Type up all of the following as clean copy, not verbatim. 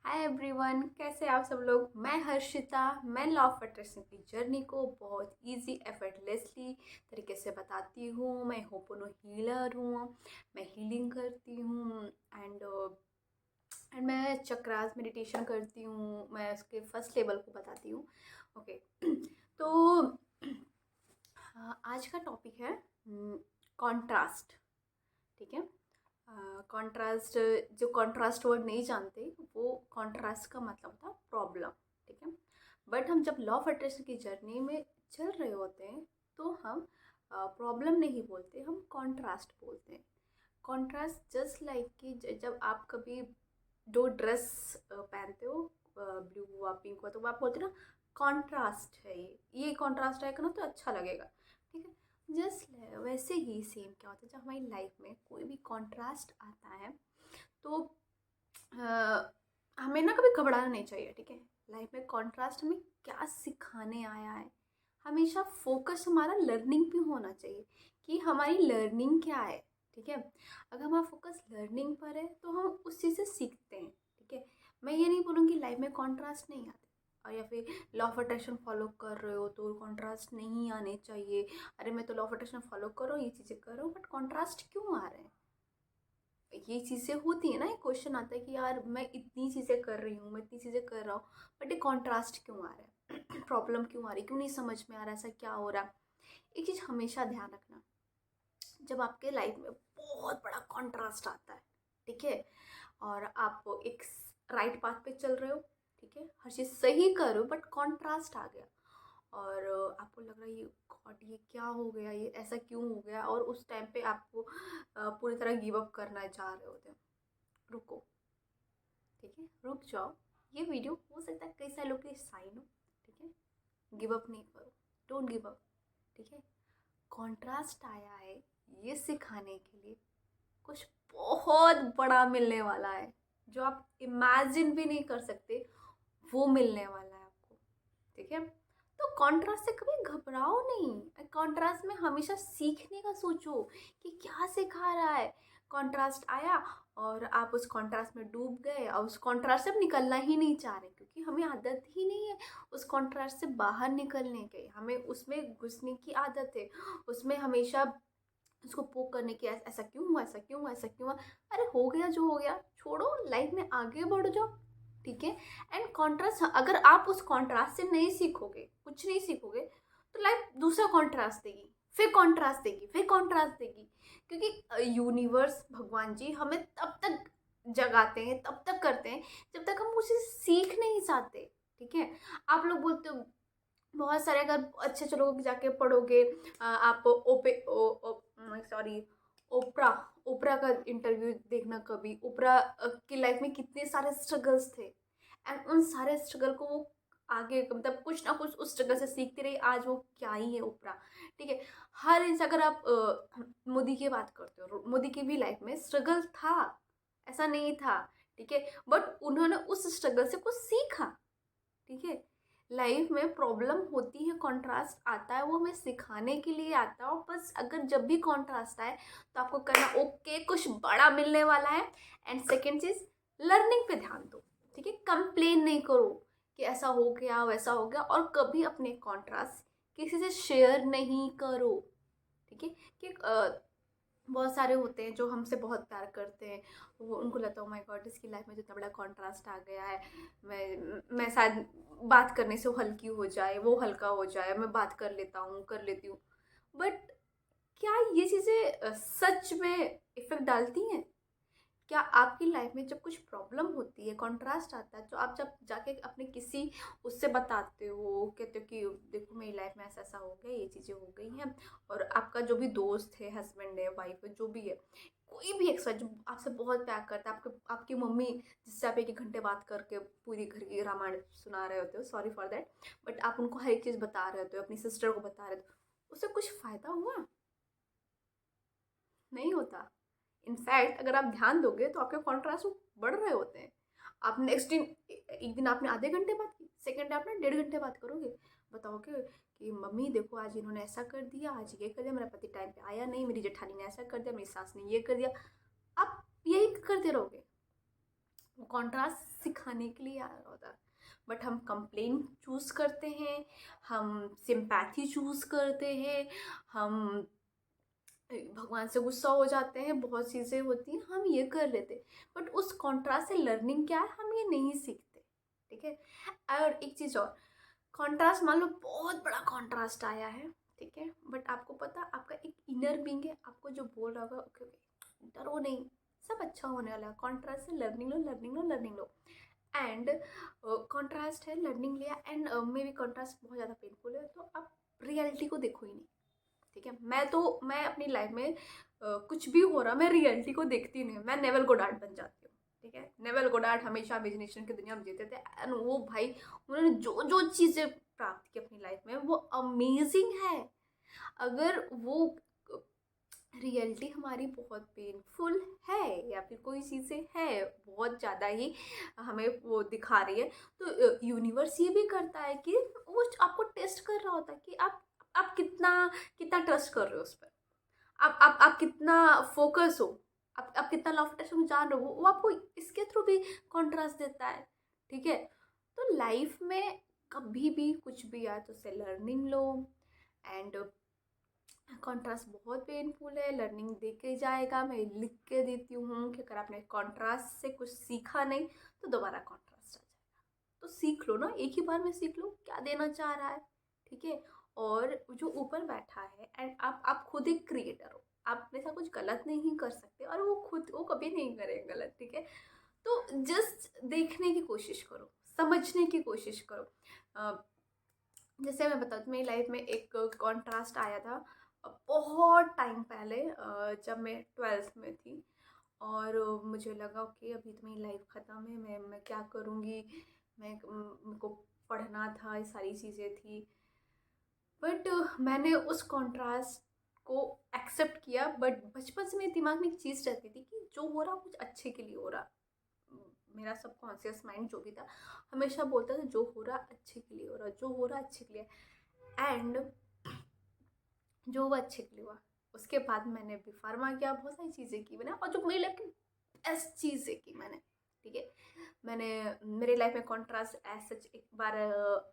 Hi everyone, कैसे आप सब लोग। मैं हर्षिता। मैं लॉ ऑफ अट्रैक्शन की जर्नी को बहुत इजी एफर्टलेसली तरीके से बताती हूँ। मैं होपोनो हीलर हूँ। मैं हीलिंग करती हूँ एंड मैं चक्रास मेडिटेशन करती हूँ। मैं उसके फर्स्ट लेवल को बताती हूँ। ओके। तो आज का टॉपिक है कॉन्ट्रास्ट। ठीक है। कॉन्ट्रास्ट, जो कॉन्ट्रास्ट वर्ड नहीं जानते वो कॉन्ट्रास्ट का मतलब था प्रॉब्लम। ठीक है। बट हम जब लॉ ऑफ अट्रैक्शन की जर्नी में चल रहे होते हैं तो हम प्रॉब्लम नहीं बोलते, हम कॉन्ट्रास्ट बोलते हैं। कॉन्ट्रास्ट जस्ट लाइक कि जब आप कभी दो ड्रेस पहनते हो, ब्लू हुआ पिंक हुआ, तो आप बोलते हो ना कॉन्ट्रास्ट है, ये कॉन्ट्रास्ट आएगा ना तो अच्छा लगेगा। ठीक है। जस्ट वैसे ही सेम क्या होता है, जब हमारी लाइफ में कोई भी कॉन्ट्रास्ट आता है तो हमें ना कभी घबराना नहीं चाहिए। ठीक है। लाइफ में कॉन्ट्रास्ट हमें क्या सिखाने आया है, हमेशा फोकस हमारा लर्निंग पे होना चाहिए कि हमारी लर्निंग क्या है। ठीक है। अगर हमारा फोकस लर्निंग पर है तो हम उस चीज़ से सीखते हैं। ठीक है। मैं ये नहीं बोलूँगी लाइफ में कॉन्ट्रास्ट नहीं आते, और या फिर लॉ ऑफ अट्रैक्शन फॉलो कर रहे हो तो कॉन्ट्रास्ट नहीं आने चाहिए। अरे मैं तो लॉ ऑफ अट्रैक्शन फॉलो कर रहा हूँ, ये चीज़ें कर रहा हूँ, बट कॉन्ट्रास्ट क्यों आ रहे हैं। ये चीज़ें होती है ना, एक क्वेश्चन आता है कि यार मैं इतनी चीज़ें कर रही हूँ, मैं इतनी चीज़ें कर रहा हूँ, बट ये कॉन्ट्रास्ट क्यों आ रहा है प्रॉब्लम क्यों आ रही है, क्यों नहीं समझ में आ रहा है, ऐसा क्या हो रहा है। एक चीज़ हमेशा ध्यान रखना, जब आपके लाइफ में बहुत बड़ा कॉन्ट्रास्ट आता है, ठीक है, और आप एक राइट पाथ पे चल रहे हो, ठीक है, हर चीज़ सही कर रहे हो, बट कॉन्ट्रास्ट आ गया और आपको लग रहा है ये गॉड ये क्या हो गया, ये ऐसा क्यों हो गया, और उस टाइम पे आपको पूरी तरह गिव अप करना चाह रहे होते हो। रुको। ठीक है, रुक जाओ। ये वीडियो हो सकता है कई सारे लोग के साइन हो। ठीक है। गिव अप नहीं करो, डोंट गिव अप। ठीक है। कॉन्ट्रास्ट आया है ये सिखाने के लिए कुछ बहुत बड़ा मिलने वाला है, जो आप इमेजिन भी नहीं कर सकते, वो मिलने वाला है आपको। ठीक है। तो कॉन्ट्रास्ट से कभी घबराओ नहीं, कॉन्ट्रास्ट में हमेशा सीखने का सोचो कि क्या सिखा रहा है। कॉन्ट्रास्ट आया और आप उस कॉन्ट्रास्ट में डूब गए और उस कॉन्ट्रास्ट से आप निकलना ही नहीं चाह रहे, क्योंकि हमें आदत ही नहीं है उस कॉन्ट्रास्ट से बाहर निकलने की, हमें उसमें घुसने की आदत है, उसमें हमेशा उसको पोक करने की, ऐसा क्यों हुआ, ऐसा क्यों हुआ, ऐसा क्यों हुआ। अरे हो गया जो हो गया, छोड़ो, लाइफ में आगे बढ़ जाओ। ठीक है। एंड कॉन्ट्रास्ट, अगर आप उस कॉन्ट्रास्ट से नहीं सीखोगे, कुछ नहीं सीखोगे, तो लाइफ दूसरा कॉन्ट्रास्ट देगी, फिर कॉन्ट्रास्ट देगी, फिर कॉन्ट्रास्ट देगी, क्योंकि यूनिवर्स भगवान जी हमें तब तक जगाते हैं, तब तक करते हैं जब तक हम उसे सीख नहीं चाहते। ठीक है। आप लोग बोलते हो बहुत सारे, अगर अच्छे अच्छे लोग जाके पढ़ोगे, आप सॉरी, ओपरा ओपरा का इंटरव्यू देखना कभी। ओपरा की लाइफ में कितने सारे स्ट्रगल्स थे, एंड उन सारे स्ट्रगल को वो आगे मतलब कुछ ना कुछ उस स्ट्रगल से सीखती रही, आज वो क्या ही है ओपरा। ठीक है। हर इंसान, अगर आप मोदी की बात करते हो, मोदी की भी लाइफ में स्ट्रगल था, ऐसा नहीं था। ठीक है। बट उन्होंने उस स्ट्रगल से कुछ सीखा। ठीक है। लाइफ में प्रॉब्लम होती है, कॉन्ट्रास्ट आता है, वो हमें सिखाने के लिए आता है, और बस अगर जब भी कॉन्ट्रास्ट आए तो आपको करना ओके कुछ बड़ा मिलने वाला है। एंड सेकेंड चीज, लर्निंग पे ध्यान दो। ठीक है। कंप्लेन नहीं करो कि ऐसा हो गया वैसा हो गया, और कभी अपने कॉन्ट्रास्ट किसी से शेयर नहीं करो। ठीक है। कि बहुत सारे होते हैं जो हमसे बहुत प्यार करते हैं, वो उनको लगता है ओ माय गॉड इसकी लाइफ में तो इतना बड़ा कॉन्ट्रास्ट आ गया है, मैं शायद बात करने से वो हल्की हो जाए, वो हल्का हो जाए, मैं बात कर लेता हूँ, कर लेती हूँ। बट क्या ये चीज़ें सच में इफेक्ट डालती हैं? क्या आपकी लाइफ में जब कुछ प्रॉब्लम होती है, कॉन्ट्रास्ट आता है, तो आप जब जाके अपने किसी उससे बताते हो, कहते हो कि देखो मेरी लाइफ में ऐसा ऐसा हो गया, ये चीज़ें हो गई हैं, और आपका जो भी दोस्त है, हस्बैंड है, वाइफ है, जो भी है, कोई भी एक जो आपसे बहुत प्यार करता है, आपकी मम्मी जिससे आप 1 1 घंटे बात करके पूरी घर की रामायण सुना रहे होते हो, सॉरी फॉर दैट, बट आप उनको हर एक चीज़ बता रहे होते हो, अपनी सिस्टर को बता रहे हो, उससे कुछ फ़ायदा हुआ? नहीं होता। इनफैक्ट अगर आप ध्यान दोगे तो आपके कॉन्ट्रास्ट बढ़ रहे होते हैं। आप नेक्स्ट दिन, एक दिन आपने आधे घंटे बात की, सेकेंड डे आपने 1.5 घंटे बात करोगे, बताओगे कि मम्मी देखो आज इन्होंने ऐसा कर दिया, आज ये कर दिया, मेरा पति टाइम पे आया नहीं, मेरी जेठानी ने ऐसा कर दिया, मेरी सास ने ये कर दिया। आप यही करते रहोगे। वो कॉन्ट्रास्ट सिखाने के लिए आया होता है। बट हम कंप्लेन चूज़ करते हैं, हम सिंपैथी चूज़ करते हैं, हम भगवान से गुस्सा हो जाते हैं, बहुत चीज़ें होती हैं, हम ये कर लेते। बट उस कॉन्ट्रास्ट से लर्निंग क्या है, हम ये नहीं सीखते। ठीक है। और एक चीज़ और, कॉन्ट्रास्ट मान लो बहुत बड़ा कॉन्ट्रास्ट आया है, ठीक है, बट आपको पता आपका एक इनर बीइंग है, आपको जो बोल रहा होगा ओके ओके डरो नहीं, सब अच्छा होने वाला है, कॉन्ट्रास्ट से learning low learning low learning low. And contrast है, लर्निंग लिया, एंड मे बी कॉन्ट्रास्ट बहुत ज़्यादा पेनफुल है, तो आप रियलिटी को देखो ही नहीं। ठीक है। मैं अपनी लाइफ में कुछ भी हो रहा, मैं रियलिटी को देखती नहीं, मैं नेवल गोडार्ड बन जाती हूँ। ठीक है। नेवल गोडार्ड हमेशा इमेजिनेशन की दुनिया में जीते थे, एंड वो भाई उन्होंने जो जो चीज़ें प्राप्त की अपनी लाइफ में वो अमेजिंग है। अगर वो रियलिटी हमारी बहुत पेनफुल है या फिर कोई चीज़ें है बहुत ज़्यादा ही हमें वो दिखा रही है, तो यूनिवर्स ये भी करता है कि वो आपको टेस्ट कर रहा होता है कि आप कितना कितना ट्रस्ट कर रहे हो उस पर, आप कितना फोकस हो, आप कितना लॉ ऑफ अट्रैक्शन जान रहे हो, वो आपको इसके थ्रू भी कॉन्ट्रास्ट देता है। ठीक है। तो लाइफ में कभी भी कुछ भी आए तो उससे लर्निंग लो। एंड कॉन्ट्रास्ट बहुत पेनफुल है, लर्निंग दे के जाएगा, मैं लिख के देती हूँ कि अगर आपने कॉन्ट्रास्ट से कुछ सीखा नहीं तो दोबारा कॉन्ट्रास्ट आ जाएगा। तो सीख लो ना, एक ही बार में सीख लो क्या देना चाह रहा है। ठीक है। और जो ऊपर बैठा है, एंड आप खुद एक क्रिएटर हो, आप ऐसा कुछ गलत नहीं कर सकते, और वो कभी नहीं करेगा गलत। ठीक है। तो जस्ट देखने की कोशिश करो, समझने की कोशिश करो। जैसे मैं बताऊँ तो मेरी लाइफ में एक कॉन्ट्रास्ट आया था बहुत टाइम पहले, जब मैं 12th में थी, और मुझे लगा कि अभी तो मेरी लाइफ ख़त्म है, मैं क्या करूँगी, मेरे को पढ़ना था, ये सारी चीज़ें थी। बट मैंने उस कॉन्ट्रास्ट को एक्सेप्ट किया। बट बचपन से मेरे दिमाग में एक चीज़ रहती थी कि जो हो रहा कुछ अच्छे के लिए हो रहा। मेरा सबकॉन्शियस माइंड जो भी था हमेशा बोलता था जो हो रहा अच्छे के लिए हो रहा, जो हो रहा अच्छे के लिए। एंड जो वो अच्छे के लिए हुआ, उसके बाद मैंने भी फार्मा किया, बहुत सारी चीज़ें की मैंने, और जो मेरी लाइफ की बेस्ट चीज़ें की मैंने। ठीक है। मैंने मेरे लाइफ में कॉन्ट्रास्ट सच एक बार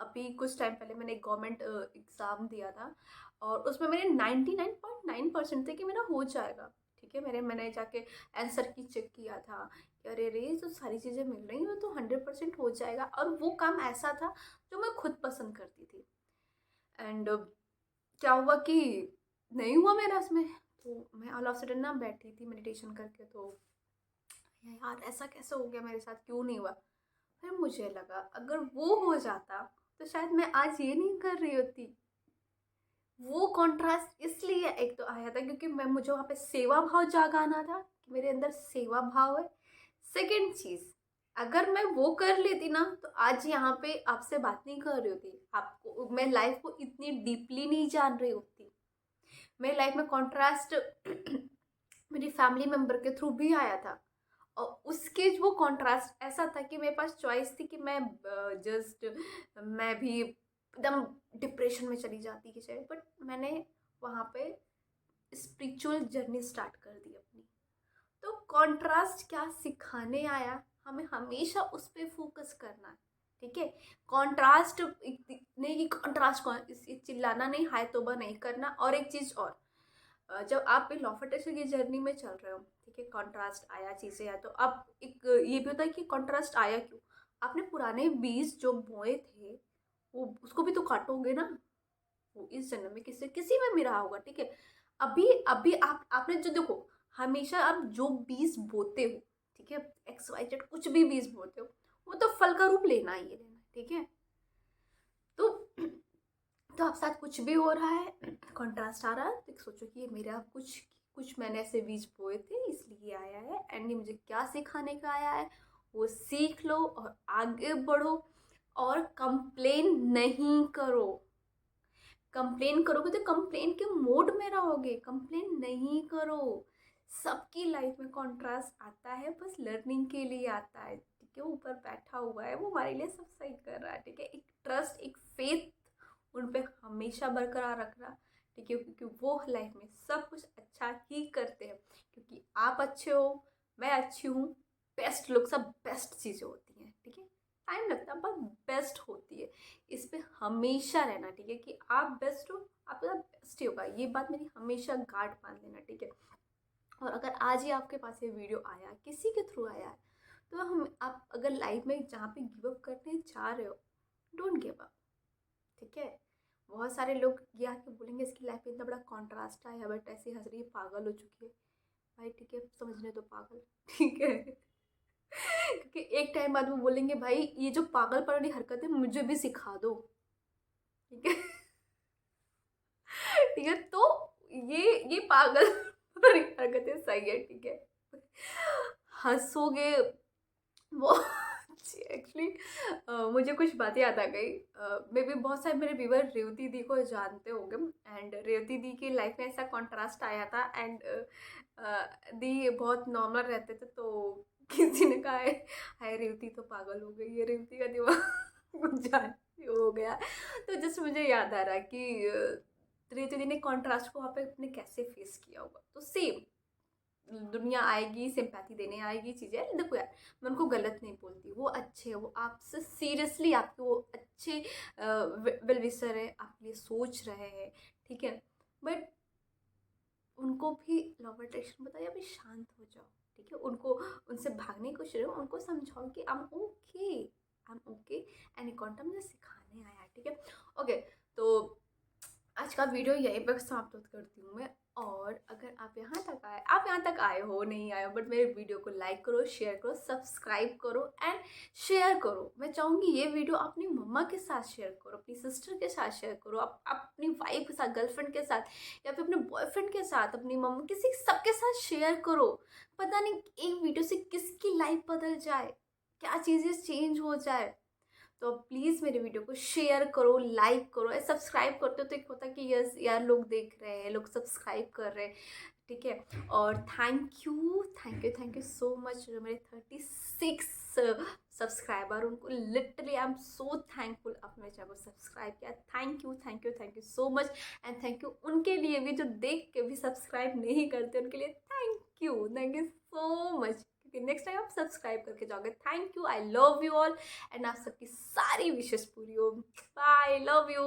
अभी कुछ टाइम पहले मैंने एक गवर्नमेंट एग्ज़ाम दिया था, और उसमें मेरे 99.9% थे कि मेरा हो जाएगा। ठीक है। मैंने जाके आंसर की चेक किया था कि अरे रे तो सारी चीज़ें मिल रही हैं तो 100% हो जाएगा, और वो काम ऐसा था जो मैं खुद पसंद करती थी। एंड क्या हुआ कि नहीं हुआ मेरा उसमें। तो मैं ऑल ऑफ सडन ना बैठी थी मेडिटेशन करके, तो यार ऐसा कैसे हो गया मेरे साथ, क्यों नहीं हुआ। फिर मुझे लगा अगर वो हो जाता तो शायद मैं आज ये नहीं कर रही होती। वो कॉन्ट्रास्ट इसलिए एक तो आया था क्योंकि मुझे वहाँ पे सेवा भाव जागाना था कि मेरे अंदर सेवा भाव है। सेकंड चीज़, अगर मैं वो कर लेती ना तो आज यहाँ पे आपसे बात नहीं कर रही होती, आपको मैं लाइफ को इतनी डीपली नहीं जान रही होती। मेरी लाइफ में कॉन्ट्रास्ट मेरी फैमिली मेम्बर के थ्रू भी आया था, और उसके वो कॉन्ट्रास्ट ऐसा था कि मेरे पास चॉइस थी कि मैं भी एकदम डिप्रेशन में चली जाती कि शायद, बट मैंने वहाँ पे स्पिरिचुअल जर्नी स्टार्ट कर दी अपनी। तो कॉन्ट्रास्ट क्या सिखाने आया, हमें हमेशा उस पर फोकस करना है। ठीक है। कॉन्ट्रास्ट नहीं कि कॉन्ट्रास्ट चिल्लाना नहीं, हाय तोबा नहीं करना। और एक चीज़ और, जब आप लॉ ऑफ अट्रैक्शन की जर्नी में चल रहे हो, ठीक है, कॉन्ट्रास्ट आया, चीज़ें आया, तो अब एक ये भी होता है कि कॉन्ट्रास्ट आया क्यों। आपने पुराने बीज जो बोए थे वो उसको भी तो काटोगे ना, वो इस जन्म में किसी में भी रहा होगा। ठीक है। अभी अभी आपने जो देखो, हमेशा आप जो बीज बोते हो, ठीक है, XYZ कुछ भी बीज बोते हो, वो तो फल का रूप लेना ही है लेना। ठीक है। तो आप साथ कुछ भी हो रहा है, कॉन्ट्रास्ट आ रहा है, तो सोचो कि ये मेरा कुछ कुछ मैंने ऐसे बीज बोए थे इसलिए आया है, एंड ये मुझे क्या सिखाने का आया है, वो सीख लो और आगे बढ़ो। और कंप्लेन नहीं करो। कंप्लेन करोगे तो कंप्लेन के मोड में रहोगे, कंप्लेन नहीं करो। सबकी लाइफ में कॉन्ट्रास्ट आता है, बस लर्निंग के लिए आता है। ठीक है। ऊपर बैठा हुआ है, वो हमारे लिए सब सही कर रहा है। ठीक है। एक ट्रस्ट, एक फेथ उन पे हमेशा बरकरार रखना। ठीक है। क्योंकि वो लाइफ में सब कुछ अच्छा ही करते हैं, क्योंकि आप अच्छे हो, मैं अच्छी हूँ, बेस्ट लुक सब बेस्ट चीज़ें होती हैं, ठीक है। टाइम लगता है पर बेस्ट होती है। इस पे हमेशा रहना, ठीक है, कि आप बेस्ट हो, आपका बेस्ट ही होगा। ये बात मेरी हमेशा गांठ बांध लेना, ठीक है। और अगर आज ही आपके पास ये वीडियो आया, किसी के थ्रू आया है, तो हम आप अगर लाइफ में जहाँ पे गिव अप करने जा रहे हो, डोंट गिव अप, ठीक है। बहुत सारे लोग ये आके बोलेंगे इसकी लाइफ में इतना बड़ा कॉन्ट्रास्ट आया, बट ऐसी हंस रही है, पागल हो चुकी है। भाई ठीक है, समझने दो पागल, ठीक है। क्योंकि एक टाइम बाद वो बोलेंगे भाई ये जो पागलपन वाली हरकत है मुझे भी सिखा दो, ठीक है। ठीक है, तो ये पागल वाली हरकतें सही है, ठीक है। हंसोगे वो एक्चुअली मुझे कुछ बातें याद आ गई। मे बी बहुत सारे मेरे व्यूवर रेवती दी को जानते होंगे, एंड रेवती दी की लाइफ में ऐसा कॉन्ट्रास्ट आया था, एंड दी बहुत नॉर्मल रहते थे, तो किसी ने कहा है हाय रेवती तो पागल हो गई है, रेवती का दिमाग जान हो गया। तो जस्ट मुझे याद आ रहा कि रेवती दी ने कॉन्ट्रास्ट को वहाँ पे अपने कैसे फेस किया होगा। तो सेम दुनिया आएगी, सिंपैथी देने आएगी, चीज़ें। देखो यार, मैं उनको गलत नहीं बोलती, वो अच्छे हैं, वो आपसे सीरियसली आपके वो अच्छे वेल विशर है, आपके लिए सोच रहे हैं, ठीक है। बट उनको भी लॉ ऑफ अट्रैक्शन बताओ, या फिर शांत हो जाओ, ठीक है। उनको उनसे भागने की कोशिश करो, उनको समझाओ कि I am okay, and quantum मुझे सिखाने आया, ठीक है। ओके, तो आज का वीडियो यहीं पर समाप्त करती हूँ मैं। और अगर आप यहाँ तक आए हो, नहीं आए हो, बट मेरे वीडियो को लाइक करो, शेयर करो, सब्सक्राइब करो एंड शेयर करो। मैं चाहूँगी ये वीडियो अपनी मम्मा के साथ शेयर करो, अपनी सिस्टर के साथ शेयर करो, अपनी वाइफ के साथ, गर्लफ्रेंड के साथ, या फिर अपने बॉयफ्रेंड के साथ, अपनी मम्मा, किसी सबके साथ शेयर करो। पता नहीं एक वीडियो से किसकी लाइफ बदल जाए, क्या चीज़ें चेंज हो जाए। तो प्लीज़ मेरे वीडियो को शेयर करो, लाइक करो, सब्सक्राइब करते हो तो एक होता है कि यस यार लोग देख रहे हैं, लोग सब्सक्राइब कर रहे हैं, ठीक है। और थैंक यू सो मच जो मेरे 36 सब्सक्राइबर, उनको literally I am so thankful आपने मेरे चैनल को सब्सक्राइब किया। Thank you so much. And thank you उनके लिए भी जो देख के भी सब्सक्राइब नहीं करते, उनके लिए थैंक यू सो मच, क्योंकि नेक्स्ट टाइम आप सब्सक्राइब करके जाओगे। Thank you, I love you all, and आप सबकी सारी विशेष पूरी हो। Bye, love you.